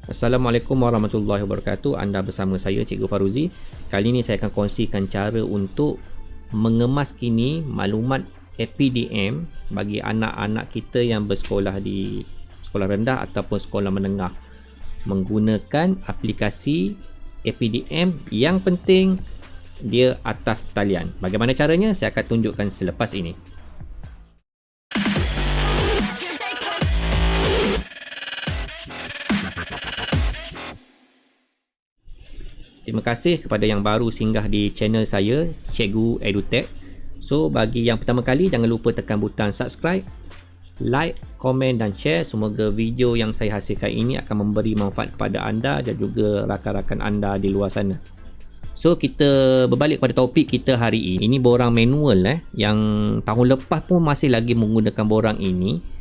Assalamualaikum warahmatullahi wabarakatuh. Anda bersama saya Cikgu Faruzi. Kali ini saya akan kongsikan cara untuk mengemas kini maklumat APDM bagi anak-anak kita yang bersekolah di sekolah rendah ataupun sekolah menengah menggunakan aplikasi APDM. Yang penting dia atas talian. Bagaimana caranya? Saya akan tunjukkan selepas ini. Terima kasih kepada yang baru singgah di channel saya, Cikgu EduTech. So, bagi yang pertama kali, jangan lupa tekan butang subscribe, like, komen dan share. Semoga video yang saya hasilkan ini akan memberi manfaat kepada anda dan juga rakan-rakan anda di luar sana. So, kita berbalik kepada topik kita hari ini. Ini borang manual yang tahun lepas pun masih lagi menggunakan borang ini.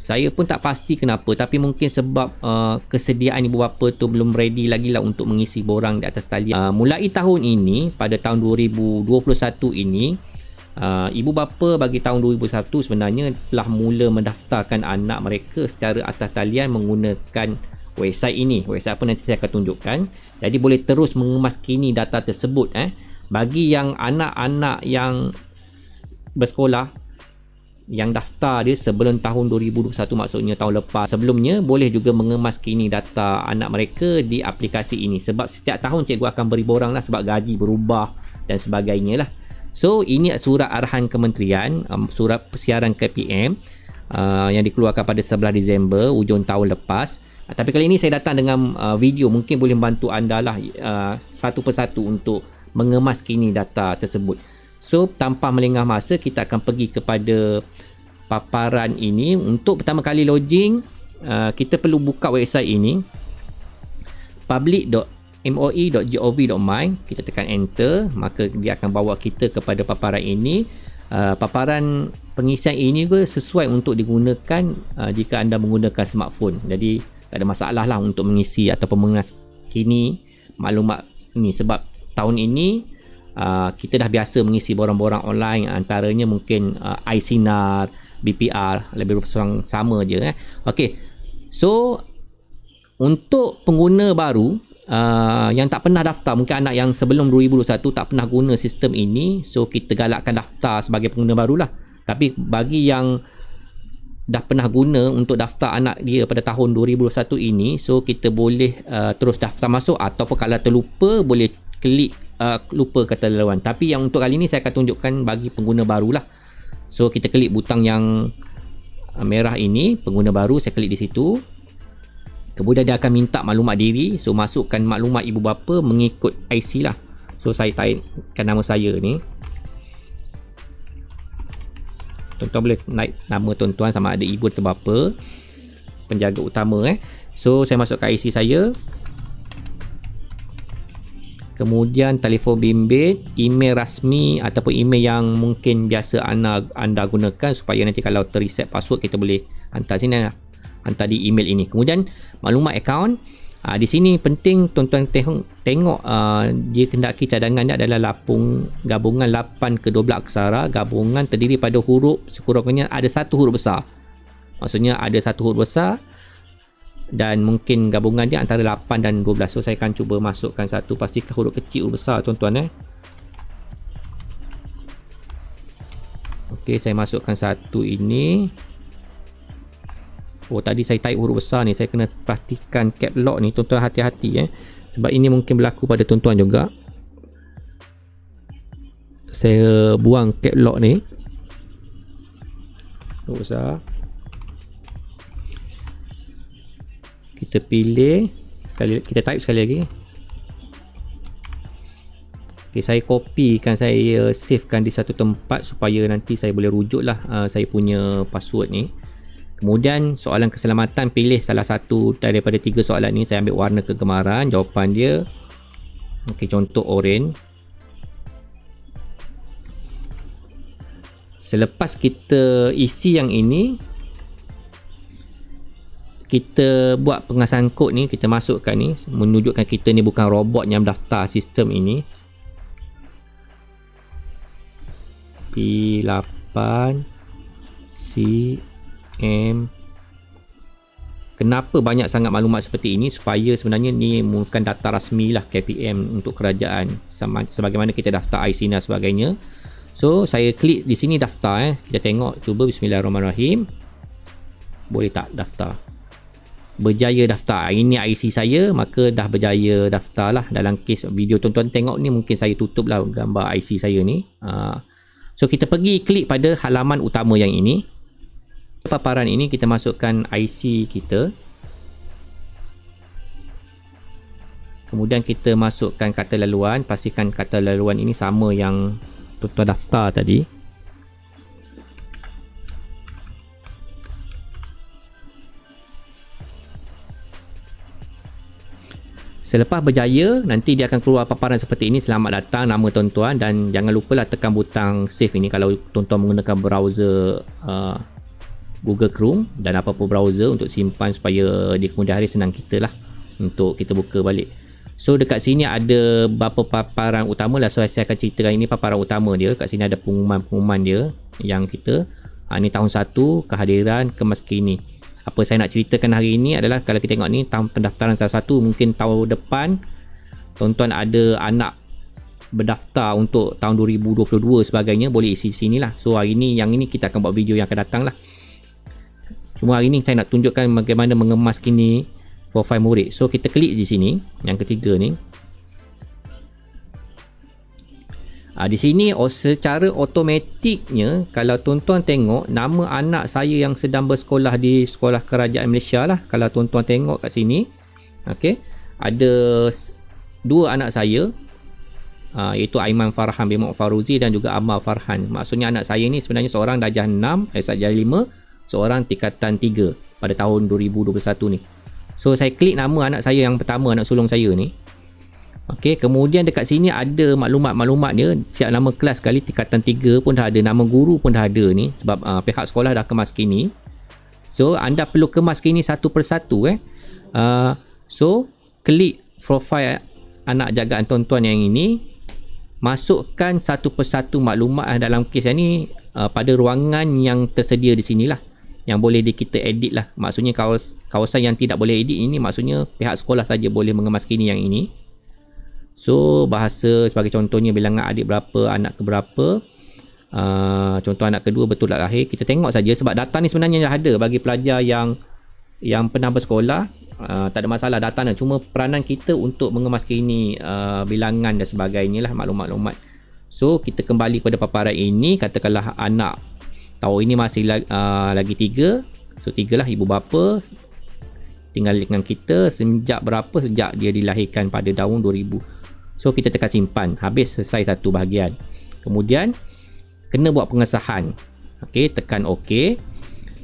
Saya pun tak pasti kenapa, tapi mungkin sebab kesediaan ibu bapa tu belum ready lagi lah untuk mengisi borang di atas talian. Mulai tahun ini, pada tahun 2021 ini, ibu bapa bagi tahun 2021 sebenarnya telah mula mendaftarkan anak mereka secara atas talian menggunakan website ini. Website apa nanti saya akan tunjukkan. Jadi boleh terus mengemas kini data tersebut. Bagi yang anak-anak yang bersekolah, yang daftar dia sebelum tahun 2021, maksudnya tahun lepas, sebelumnya boleh juga mengemas kini data anak mereka di aplikasi ini. Sebab setiap tahun cikgu akan beri borang lah sebab gaji berubah dan sebagainya lah. So, ini surat arahan kementerian, surat persiaran KPM yang dikeluarkan pada 11 Disember, hujung tahun lepas. Tapi kali ini saya datang dengan video, mungkin boleh membantu anda lah satu persatu untuk mengemas kini data tersebut. So, tanpa melengah masa, kita akan pergi kepada paparan ini. Untuk pertama kali login, kita perlu buka website ini, public.moi.gov.my. Kita tekan enter, maka dia akan bawa kita kepada paparan ini. Paparan pengisian ini juga sesuai untuk digunakan jika anda menggunakan smartphone. Jadi, tak ada masalah lah untuk mengisi ataupun mengemas kini maklumat ini. Sebab tahun ini kita dah biasa mengisi borang-borang online, antaranya mungkin iSinar, BPR, lebih kurang sama je. Okey, so untuk pengguna baru yang tak pernah daftar, mungkin anak yang sebelum 2021 tak pernah guna sistem ini, so kita galakkan daftar sebagai pengguna barulah. Tapi bagi yang dah pernah guna untuk daftar anak dia pada tahun 2021 ini, so kita boleh terus daftar masuk, ataupun kalau terlupa boleh klik lupa kata laluan. Tapi yang untuk kali ni saya akan tunjukkan bagi pengguna baru lah. So, kita klik butang yang merah ini, pengguna baru, saya klik di situ. Kemudian dia akan minta maklumat diri. So, masukkan maklumat ibu bapa mengikut IC lah. So, saya typekan nama saya ni. Tuan-tuan boleh naik nama tuan-tuan sama ada ibu atau bapa, penjaga utama. So, saya masukkan IC saya. Kemudian telefon bimbit, email rasmi ataupun email yang mungkin biasa anda gunakan, supaya nanti kalau terreset password kita boleh hantar sini lah, hantar di email ini. Kemudian maklumat akaun. Di sini penting tuan-tuan tengok dia kendaki cadangan dia adalah gabungan 8 ke 12 aksara. Gabungan terdiri pada huruf, sekurang-kurangnya ada satu huruf besar. Maksudnya ada satu huruf besar dan mungkin gabungan dia antara 8 dan 12. So, saya akan cuba masukkan satu. Pastikan huruf kecil, huruf besar tuan-tuan. Okey, saya masukkan satu ini. Oh, tadi saya type huruf besar ni. Saya kena perhatikan cap lock ni tuan-tuan, hati-hati sebab ini mungkin berlaku pada tuan-tuan juga. Saya buang cap lock ni, huruf besar. Kita pilih sekali, kita type sekali lagi. Okay, saya copykan, saya savekan di satu tempat supaya nanti saya boleh rujuk lah saya punya password ni. Kemudian soalan keselamatan, pilih salah satu daripada 3 soalan ni. Saya ambil warna kegemaran, jawapan dia. Okay, contoh oren. Selepas kita isi yang ini, kita buat pengasahan kod ni, kita masukkan ni, menunjukkan kita ni bukan robot yang daftar sistem ini. T8 CM Kenapa banyak sangat maklumat seperti ini? Supaya sebenarnya ni bukan data rasmi lah KPM untuk kerajaan, sebagaimana kita daftar IC dan sebagainya. So saya klik di sini daftar. Kita tengok, cuba bismillahirrahmanirrahim. Boleh tak daftar? Berjaya daftar. Ini IC saya, maka dah berjaya daftar lah. Dalam kes video tuan-tuan tengok ni, mungkin saya tutup lah gambar IC saya ni. So kita pergi klik pada halaman utama yang ini. Paparan ini kita masukkan IC kita. Kemudian kita masukkan kata laluan. Pastikan kata laluan ini sama yang tuan-tuan daftar tadi. Selepas berjaya, nanti dia akan keluar paparan seperti ini. Selamat datang, nama tuan-tuan, dan jangan lupa lah tekan butang save ini kalau tuan-tuan menggunakan browser Google Chrome dan apa-apa browser, untuk simpan supaya di kemudian hari senang kita lah untuk kita buka balik. So dekat sini ada beberapa paparan utama lah. So saya akan ceritakan ini paparan utama dia. Kat sini ada pengumuman-pengumuman dia yang kita ini tahun 1, kehadiran, kemaskini. Apa saya nak ceritakan hari ini adalah, kalau kita tengok ni tahun pendaftaran tahun 1, mungkin tahun depan tuan-tuan ada anak berdaftar untuk tahun 2022 sebagainya, boleh isi sini lah. So hari ni, yang ini kita akan buat video yang akan datang lah. Cuma hari ni saya nak tunjukkan bagaimana mengemas kini profil murid. So kita klik di sini, yang ketiga ni. Di sini secara automatiknya, kalau tuan-tuan tengok nama anak saya yang sedang bersekolah di sekolah kerajaan Malaysia lah. Kalau tuan-tuan tengok kat sini, okay, ada 2 anak saya, iaitu Aiman Farhan bin Muhammad Faruzi dan juga Amal Farhan. Maksudnya anak saya ni sebenarnya seorang darjah 6, darjah 5, seorang tingkatan 3 pada tahun 2021 ni. So saya klik nama anak saya yang pertama, anak sulung saya ni. Okey, kemudian dekat sini ada maklumat-maklumat dia, siap nama kelas sekali, tingkatan 3 pun dah ada, nama guru pun dah ada ni, sebab pihak sekolah dah kemas kini. So anda perlu kemas kini satu persatu so klik profil anak jagaan tuan-tuan yang ini, masukkan satu persatu maklumat dalam kes yang ni pada ruangan yang tersedia di sinilah, yang boleh kita edit lah. Maksudnya kawasan yang tidak boleh edit ini, maksudnya pihak sekolah saja boleh mengemas kini yang ini. So bahasa sebagai contohnya, bilangan adik berapa, anak ke berapa, contoh anak kedua betul tak lahir. Kita tengok saja, sebab data ni sebenarnya dah ada bagi pelajar yang pernah bersekolah. Tak ada masalah data ni, cuma peranan kita untuk mengemas kini bilangan dan sebagainya lah, maklumat-maklumat. So kita kembali kepada paparan ini. Katakanlah anak tahun ini masih lagi 3. So 3 lah, ibu bapa tinggal dengan kita sejak berapa, sejak dia dilahirkan pada tahun 2000. So kita tekan simpan, habis, selesai satu bahagian. Kemudian kena buat pengesahan. Okey, tekan OK.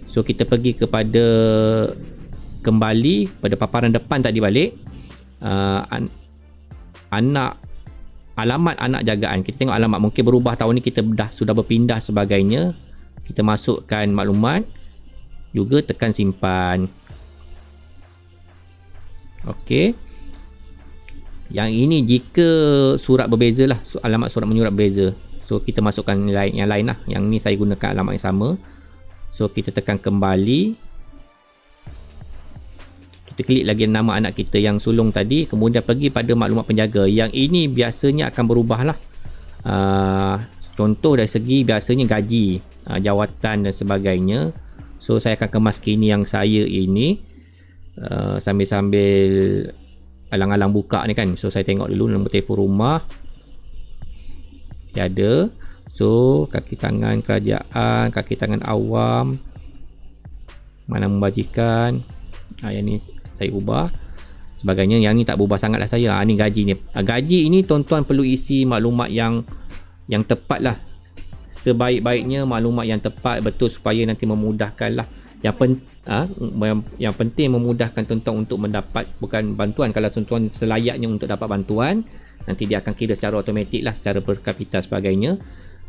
So kita pergi kepada kembali pada paparan depan tadi balik. Alamat anak jagaan. Kita tengok alamat, mungkin berubah tahun ni, kita sudah berpindah sebagainya. Kita masukkan maklumat, juga tekan simpan. Okey. Yang ini jika surat berbeza lah, alamat surat menyurat berbeza. So kita masukkan yang lain lah. Yang ni saya gunakan alamat yang sama. So kita tekan kembali. Kita klik lagi nama anak kita yang sulung tadi. Kemudian pergi pada maklumat penjaga. Yang ini biasanya akan berubah lah. Contoh dari segi biasanya gaji, jawatan dan sebagainya. So saya akan kemas kini yang saya ini, sambil-sambil alang-alang buka ni kan. So saya tengok dulu nombor telefon rumah tiada. So kaki tangan kerajaan, kaki tangan awam, mana membajikan, yang ni saya ubah sebagainya. Yang ni tak berubah sangat lah saya. Ni gaji ni. Gaji ini tuan-tuan perlu isi maklumat yang tepat lah. Sebaik-baiknya maklumat yang tepat, betul, supaya nanti memudahkan lah. Yang penting memudahkan tuan-tuan untuk mendapat, bukan bantuan. Kalau tuan-tuan selayaknya untuk dapat bantuan, nanti dia akan kira secara automatik lah, secara per kapita sebagainya,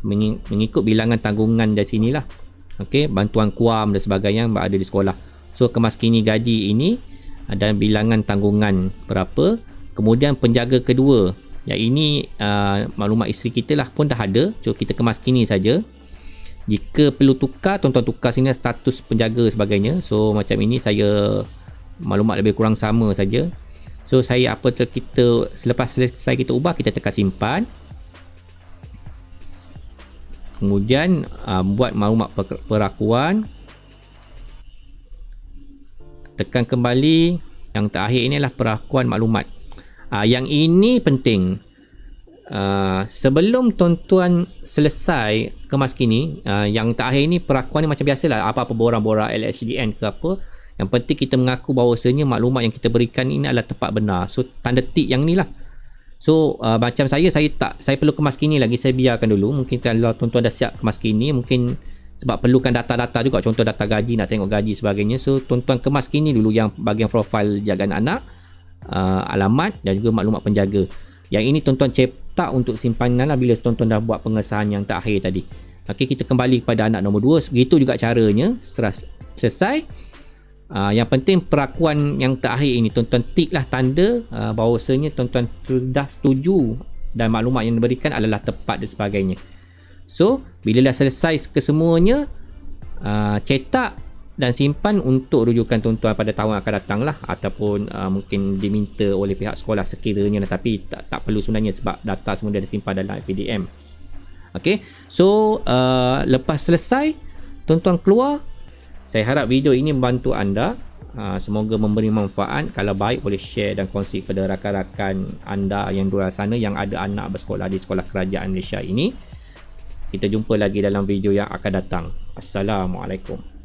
mengikut bilangan tanggungan dari sinilah. Okey, bantuan kuam dan sebagainya yang ada di sekolah. So kemas kini gaji ini dan bilangan tanggungan berapa. Kemudian penjaga kedua, yang ini maklumat isteri kita lah pun dah ada. So kita kemas kini saja. Jika perlu tukar, tuan-tuan tukar sini status penjaga sebagainya. So macam ini saya maklumat lebih kurang sama saja. So saya kita selepas selesai kita ubah, kita tekan simpan. Kemudian buat maklumat perakuan, tekan kembali. Yang terakhir ini adalah perakuan maklumat. Yang ini penting. Sebelum tuan-tuan selesai kemas kini, yang terakhir ni perakuan ni macam biasalah, apa-apa borang-borang LHDN ke apa, yang penting kita mengaku bahawasanya maklumat yang kita berikan ini adalah tepat benar. So tanda tik yang ni lah. So macam saya perlu kemas kini lagi, saya biarkan dulu. Mungkin kalau tuan-tuan dah siap kemas kini, mungkin sebab perlukan data-data juga, contoh data gaji, nak tengok gaji sebagainya. So tuan-tuan kemas kini dulu yang bahagian profil jagaan anak, alamat dan juga maklumat penjaga. Yang ini tuan-tuan cetak untuk simpanan lah bila tuan-tuan dah buat pengesahan yang terakhir tadi. Okey, kita kembali kepada anak nombor 2. Begitu juga caranya. Setelah selesai, yang penting perakuan yang terakhir ini tuan-tuan tik lah tanda bahawasanya tuan-tuan sudah setuju dan maklumat yang diberikan adalah tepat dan sebagainya. So bila dah selesai kesemuanya, cetak dan simpan untuk rujukan tuan-tuan pada tahun akan datang lah, ataupun mungkin diminta oleh pihak sekolah sekiranya lah, tapi tak perlu sebenarnya sebab data semua dah disimpan dalam PDM. Ok, so lepas selesai tuan-tuan keluar. Saya harap video ini membantu anda, semoga memberi manfaat. Kalau baik boleh share dan kongsi kepada rakan-rakan anda yang di luar sana yang ada anak bersekolah di sekolah kerajaan Malaysia ini. Kita jumpa lagi dalam video yang akan datang. Assalamualaikum.